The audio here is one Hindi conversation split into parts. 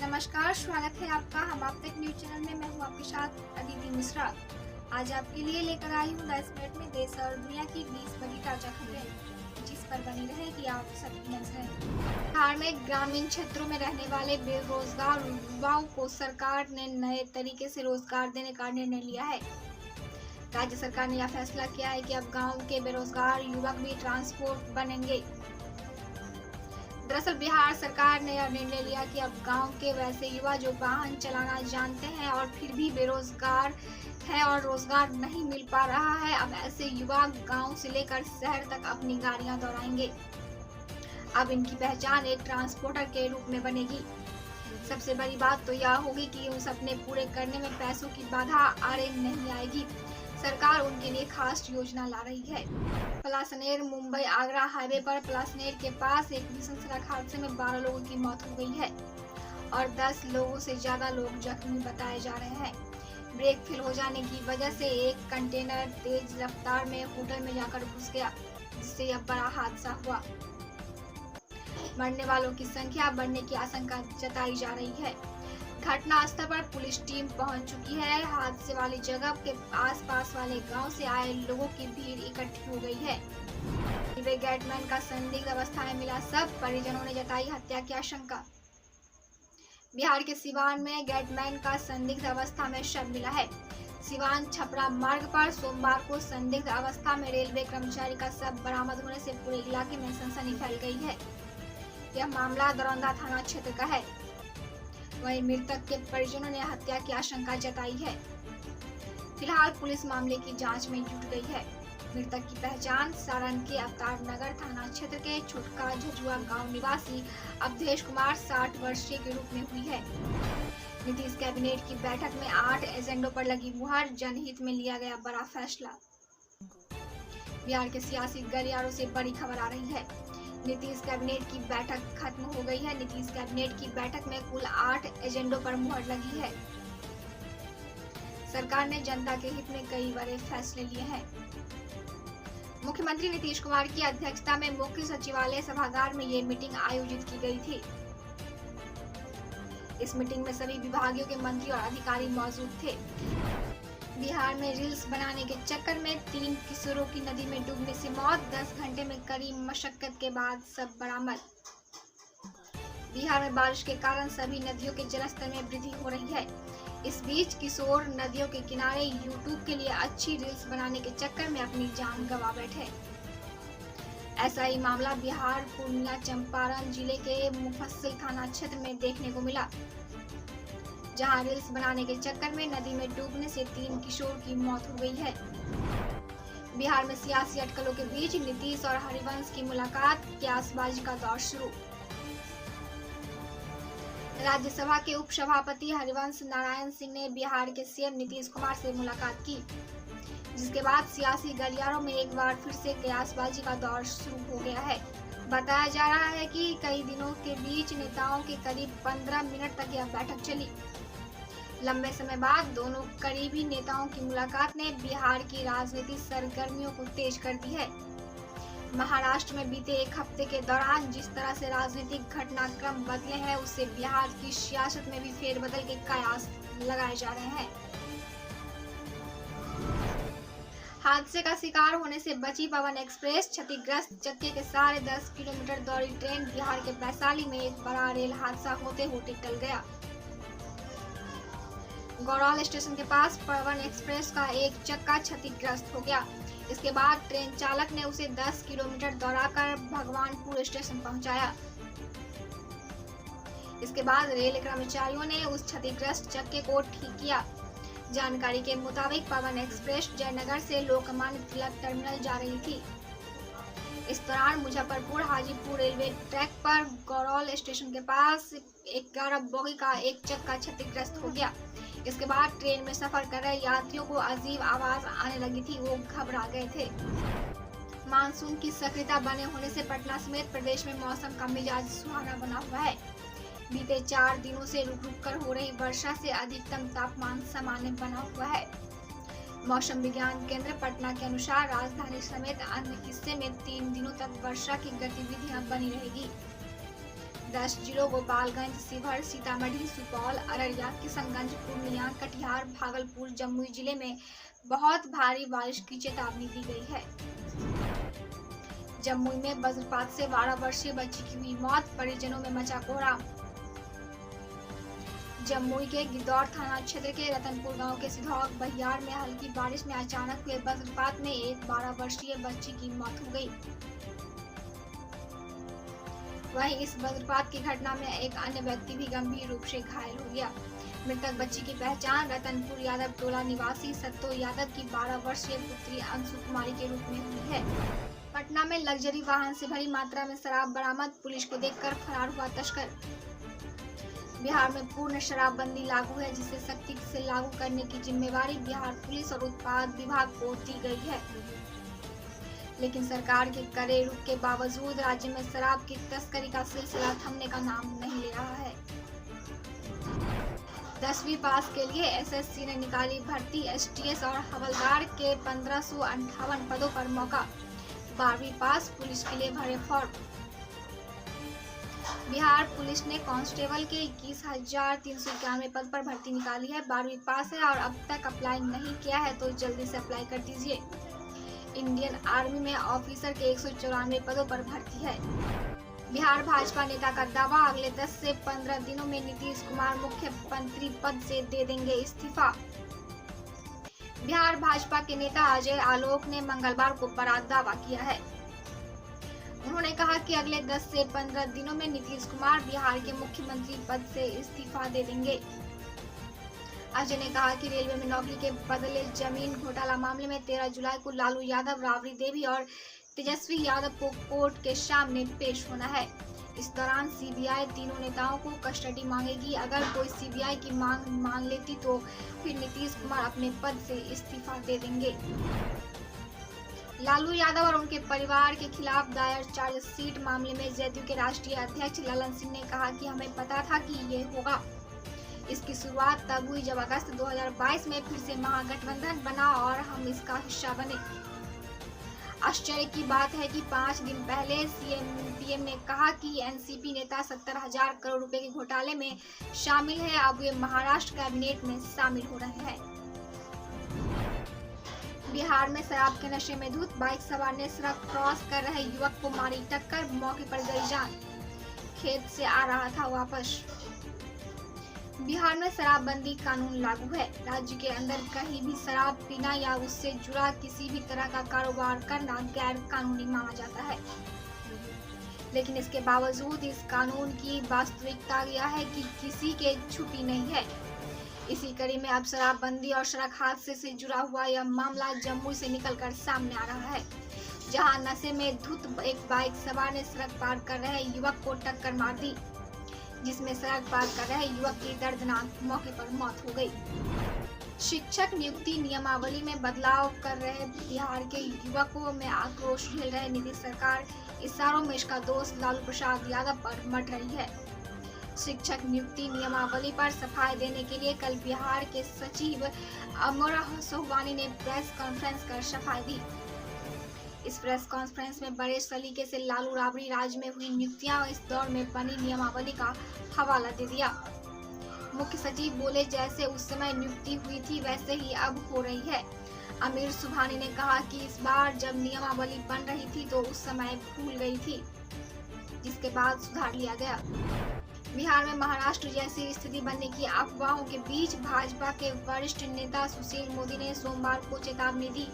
नमस्कार, स्वागत है आपका हम आप तक न्यूज चैनल में। मैं हूं आपके साथ अदिति मिश्रा। आज आपके लिए लेकर आई हूं 10 मिनट में देश और दुनिया की 20 बड़ी ताजा खबरें, जिस पर बनी रहेगी आप सबकी नजर। बिहार में ग्रामीण क्षेत्रों में रहने वाले बेरोजगार युवाओं को सरकार ने नए तरीके से रोजगार देने का निर्णय लिया है। राज्य सरकार ने यह फैसला किया है कि अब गाँव के बेरोजगार युवक भी ट्रांसपोर्ट बनेंगे। दरअसल बिहार सरकार ने यह निर्णय लिया कि अब गांव के वैसे युवा जो वाहन चलाना जानते हैं और फिर भी बेरोजगार हैं और रोजगार नहीं मिल पा रहा है, अब ऐसे युवा गांव से लेकर शहर तक अपनी गाड़ियां दौड़ाएंगे। अब इनकी पहचान एक ट्रांसपोर्टर के रूप में बनेगी। सबसे बड़ी बात तो यह होगी कि उन सपने पूरे करने में पैसों की बाधा आड़े नहीं आएगी। सरकार उनके लिए खास योजना ला रही है। पलासनेर मुंबई आगरा हाईवे पर पलासनेर के पास एक भीषण सड़क हादसे में 12 लोगों की मौत हो गई है और 10 लोगों से ज्यादा लोग जख्मी बताए जा रहे हैं। ब्रेक फेल हो जाने की वजह से एक कंटेनर तेज रफ्तार में होटल में जाकर घुस गया, जिससे यह बड़ा हादसा हुआ। मरने वालों की संख्या बढ़ने की आशंका जताई जा रही है। घटना स्थल पर पुलिस टीम पहुंच चुकी है। हादसे वाली जगह के आसपास वाले गांव से आए लोगों की भीड़ इकट्ठी हो गई है। रेलवे गेटमैन का संदिग्ध अवस्था में मिला शव, परिजनों ने जताई हत्या की आशंका। बिहार के सिवान में गेटमैन का संदिग्ध अवस्था में शव मिला है। सिवान छपरा मार्ग पर सोमवार को संदिग्ध अवस्था में रेलवे कर्मचारी का शव बरामद होने से पूरे इलाके में सनसनी फैल गई है। यह मामला दरौंदा थाना क्षेत्र का है। वहीं मृतक के परिजनों ने हत्या की आशंका जताई है। फिलहाल पुलिस मामले की जांच में जुट गई है। मृतक की पहचान सारण के अवतार नगर थाना क्षेत्र के छोटका झजुआ गांव निवासी अवधेश कुमार 60 वर्षीय के रूप में हुई है। नीतीश कैबिनेट की बैठक में 8 एजेंडों पर लगी मुहर, जनहित में लिया गया बड़ा फैसला। बिहार के सियासी गलियारों से बड़ी खबर आ रही है। नीतीश कैबिनेट की बैठक खत्म हो गई है। नीतीश कैबिनेट की बैठक में कुल 8 एजेंडों पर मुहर लगी है। सरकार ने जनता के हित में कई बड़े फैसले लिए हैं। मुख्यमंत्री नीतीश कुमार की अध्यक्षता में मुख्य सचिवालय सभागार में ये मीटिंग आयोजित की गई थी। इस मीटिंग में सभी विभागों के मंत्री और अधिकारी मौजूद थे। बिहार में रील्स बनाने के चक्कर में 3 किशोरों की नदी में डूबने से मौत, 10 घंटे में कड़ी मशक्कत के बाद सब बरामद। बिहार में बारिश के कारण सभी नदियों के जलस्तर में वृद्धि हो रही है। इस बीच किशोर नदियों के किनारे यूट्यूब के लिए अच्छी रील्स बनाने के चक्कर में अपनी जान गंवा बैठे। ऐसा ही मामला बिहार पूर्णिया चंपारण जिले के मुफस्सिल थाना क्षेत्र में देखने को मिला, जहां रील्स बनाने के चक्कर में नदी में डूबने से 3 किशोर की मौत हो गई है। बिहार में सियासी अटकलों के बीच नीतीश और हरिवंश की मुलाकात, क्यासबाजी का दौर शुरू। राज्यसभा के उपसभापति हरिवंश नारायण सिंह ने बिहार के सीएम नीतीश कुमार से मुलाकात की, जिसके बाद सियासी गलियारों में एक बार फिर से क्यासबाजी का दौर शुरू हो गया है। बताया जा रहा है कि कई दिनों के बीच नेताओं के करीब 15 मिनट तक यह बैठक चली। लंबे समय बाद दोनों करीबी नेताओं की मुलाकात ने बिहार की राजनीतिक सरगर्मियों को तेज कर दी है। महाराष्ट्र में बीते एक हफ्ते के दौरान जिस तरह से राजनीतिक घटनाक्रम बदले हैं, उससे बिहार की सियासत में भी फेरबदल के कयास लगाए जा रहे हैं। हादसे का शिकार होने से बची पवन एक्सप्रेस, क्षतिग्रस्त चक्के के साढ़े 10 किलोमीटर दौड़ी ट्रेन। बिहार के वैशाली में एक बड़ा रेल हादसा होते होते टल गया। गौरौल स्टेशन के पास पवन एक्सप्रेस का एक चक्का क्षतिग्रस्त हो गया। इसके बाद ट्रेन चालक ने उसे 10 किलोमीटर दौड़ाकर भगवानपुर स्टेशन पहुंचाया। इसके बाद रेल कर्मचारियों ने उस क्षतिग्रस्त चक्के को ठीक किया। जानकारी के मुताबिक पवन एक्सप्रेस जयनगर से लोकमान्य तिलक टर्मिनल जा रही थी। इस दौरान मुजफ्फरपुर हाजीपुर रेलवे ट्रैक पर गौरौल स्टेशन के पास 11 बोगी का एक चक्का क्षतिग्रस्त हो गया। इसके बाद ट्रेन में सफर कर रहे यात्रियों को अजीब आवाज आने लगी थी, वो घबरा गए थे। मानसून की सक्रियता बने होने से पटना समेत प्रदेश में मौसम का मिजाज सुहाना बना हुआ है। बीते 4 दिनों से रुक रुक कर हो रही वर्षा से अधिकतम तापमान सामान्य बना हुआ है। मौसम विज्ञान केंद्र पटना के अनुसार राजधानी समेत अन्य हिस्से में 3 दिनों तक वर्षा की गतिविधियां बनी रहेगी। 10 जिलों गोपालगंज, शिवहर, सीतामढ़ी, सुपौल, अररिया, किशनगंज, पूर्णिया, कटिहार, भागलपुर, जमुई जिले में बहुत भारी बारिश की चेतावनी दी गई है। जमुई में वज्रपात से 12 वर्षीय बच्ची की हुई मौत, परिजनों में मचा कोहराम। जमुई के गिद्धौर थाना क्षेत्र के रतनपुर गांव के सिधौक बहियार में हल्की बारिश में अचानक हुए वज्रपात में एक 12 वर्षीय बच्ची की मौत हो गई। वहीं इस वज्रपात की घटना में एक अन्य व्यक्ति भी गंभीर रूप से घायल हो गया। मृतक बच्ची की पहचान रतनपुर यादव टोला निवासी सत्तो यादव की 12 वर्षीय पुत्री अंशु कुमारी के रूप में हुई है। पटना में लग्जरी वाहन से भरी मात्रा में शराब बरामद, पुलिस को देखकर फरार हुआ तस्कर। बिहार में पूर्ण शराबबंदी लागू है, जिसे सख्ती से लागू करने की जिम्मेवारी बिहार पुलिस और उत्पाद विभाग को दी गई है। लेकिन सरकार के कड़े रुख के बावजूद राज्य में शराब की तस्करी का सिलसिला थमने का नाम नहीं ले रहा है। 10वीं पास के लिए एसएससी ने निकाली भर्ती, एसटीएस और हवलदार के 1558 पदों पर मौका। 12वीं पास पुलिस के लिए भरे फॉर्म। बिहार पुलिस ने कांस्टेबल के 21,391 पद पर भर्ती निकाली है। 12वीं पास है और अब तक अप्लाई नहीं किया है तो जल्दी से अप्लाई कर दीजिए। इंडियन आर्मी में ऑफिसर के 194 पदों पर भर्ती है। बिहार भाजपा नेता का दावा, अगले 10 से 15 दिनों में नीतीश कुमार मुख्यमंत्री पद से दे देंगे इस्तीफा। बिहार भाजपा के नेता अजय आलोक ने मंगलवार को बड़ा दावा किया है। उन्होंने कहा कि अगले 10 से 15 दिनों में नीतीश कुमार बिहार के मुख्यमंत्री पद से इस्तीफा दे देंगे। अजय ने कहा कि रेलवे में नौकरी के बदले जमीन घोटाला मामले में 13 जुलाई को लालू यादव, राबड़ी देवी और तेजस्वी यादव को कोर्ट के सामने पेश होना है। इस दौरान सीबीआई तीनों नेताओं को कस्टडी मांगेगी। अगर कोई सीबीआई की मांग मान लेती तो फिर नीतीश कुमार अपने पद से इस्तीफा दे देंगे। लालू यादव और उनके परिवार के खिलाफ दायर चार्जशीट मामले में जदयू के राष्ट्रीय अध्यक्ष ललन सिंह ने कहा कि हमें पता था कि ये होगा। इसकी शुरुआत तब हुई जब अगस्त 2022 में फिर से महागठबंधन बना और हम इसका हिस्सा बने। आश्चर्य की बात है कि 5 दिन पहले पीएम ने कहा कि एनसीपी नेता 70,000 करोड़ रुपए के घोटाले में शामिल है। अब वे महाराष्ट्र कैबिनेट में शामिल हो रहे हैं। बिहार में शराब के नशे में धुत बाइक सवार ने सड़क क्रॉस कर रहे युवक को मारी टक्कर, मौके पर गई जान। खेत से आ रहा था वापस। बिहार में शराबबंदी कानून लागू है। राज्य के अंदर कहीं भी शराब पीना या उससे जुड़ा किसी भी तरह का कारोबार करना गैर कानूनी माना जाता है। लेकिन इसके बावजूद इस कानून की वास्तविकता यह है कि किसी के छुपी नहीं है। इसी कड़ी में अब शराबबंदी और सड़क हादसे से जुड़ा हुआ यह मामला जम्मू से निकलकर सामने आ रहा है, जहां नशे में धुत एक बाइक सवार ने सड़क पार कर रहे युवक को टक्कर मार दी, जिसमें सड़क पार कर रहे युवक की दर्दनाक मौके पर मौत हो गई। शिक्षक नियुक्ति नियमावली में बदलाव कर रहे बिहार के युवकों में आक्रोश झेल रहे नीतीश सरकार इशारों में इसका दोष लालू प्रसाद यादव पर मढ़ रही है। शिक्षक नियुक्ति नियमावली पर सफाई देने के लिए कल बिहार के सचिव अमर सोहवानी ने प्रेस कॉन्फ्रेंस कर सफाई दी। इस प्रेस कॉन्फ्रेंस में बड़े सलीके से लालू राबड़ी राज में हुई नियुक्तियां इस दौर में बनी नियमावली का हवाला दे दिया। मुख्य सचिव बोले, जैसे उस समय नियुक्ति हुई थी वैसे ही अब हो रही है। अमीर सुभानी ने कहा कि इस बार जब नियमावली बन रही थी तो उस समय भूल गई थी, जिसके बाद सुधार लिया गया। बिहार में महाराष्ट्र जैसी स्थिति बनने की अफवाहों के बीच भाजपा के वरिष्ठ नेता सुशील मोदी ने सोमवार को चेतावनी दी।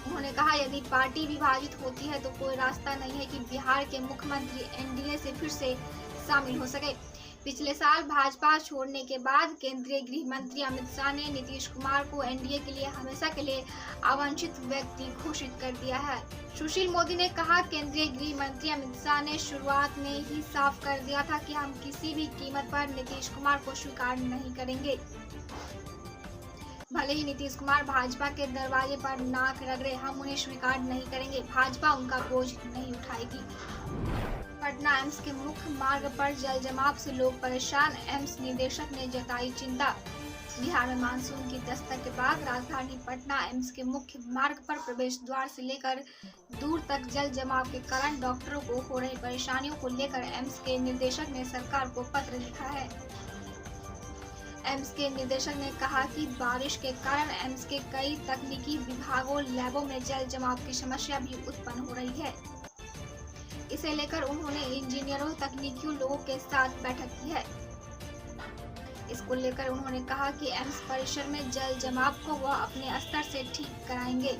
उन्होंने कहा, यदि पार्टी विभाजित होती है तो कोई रास्ता नहीं है कि बिहार के मुख्यमंत्री एनडीए से फिर से शामिल हो सके। पिछले साल भाजपा छोड़ने के बाद केंद्रीय गृह मंत्री अमित शाह ने नीतीश कुमार को एनडीए के लिए हमेशा के लिए अवांछित व्यक्ति घोषित कर दिया है। सुशील मोदी ने कहा, केंद्रीय गृह मंत्री अमित शाह ने शुरुआत में ही साफ कर दिया था कि हम किसी भी कीमत पर नीतीश कुमार को स्वीकार नहीं करेंगे। भले ही नीतीश कुमार भाजपा के दरवाजे पर नाक रगड़े, हम उन्हें स्वीकार नहीं करेंगे। भाजपा उनका बोझ नहीं उठाएगी। पटना एम्स के मुख्य मार्ग पर जल जमाव से लोग परेशान, एम्स निदेशक ने जताई चिंता। बिहार में मानसून की दस्तक के बाद राजधानी पटना एम्स के मुख्य मार्ग पर प्रवेश द्वार से लेकर दूर तक जल जमाव के कारण डॉक्टरों को हो रही परेशानियों को लेकर एम्स के निदेशक ने सरकार को पत्र लिखा है। एम्स के निदेशक ने कहा कि बारिश के कारण एम्स के कई तकनीकी विभागों लैबों में जल जमाव की समस्या भी उत्पन्न हो रही है। इसे लेकर उन्होंने इंजीनियरों तकनीकियों लोगों के साथ बैठक की है। इसको लेकर उन्होंने कहा कि एम्स परिसर में जल जमाव को वह अपने स्तर से ठीक कराएंगे।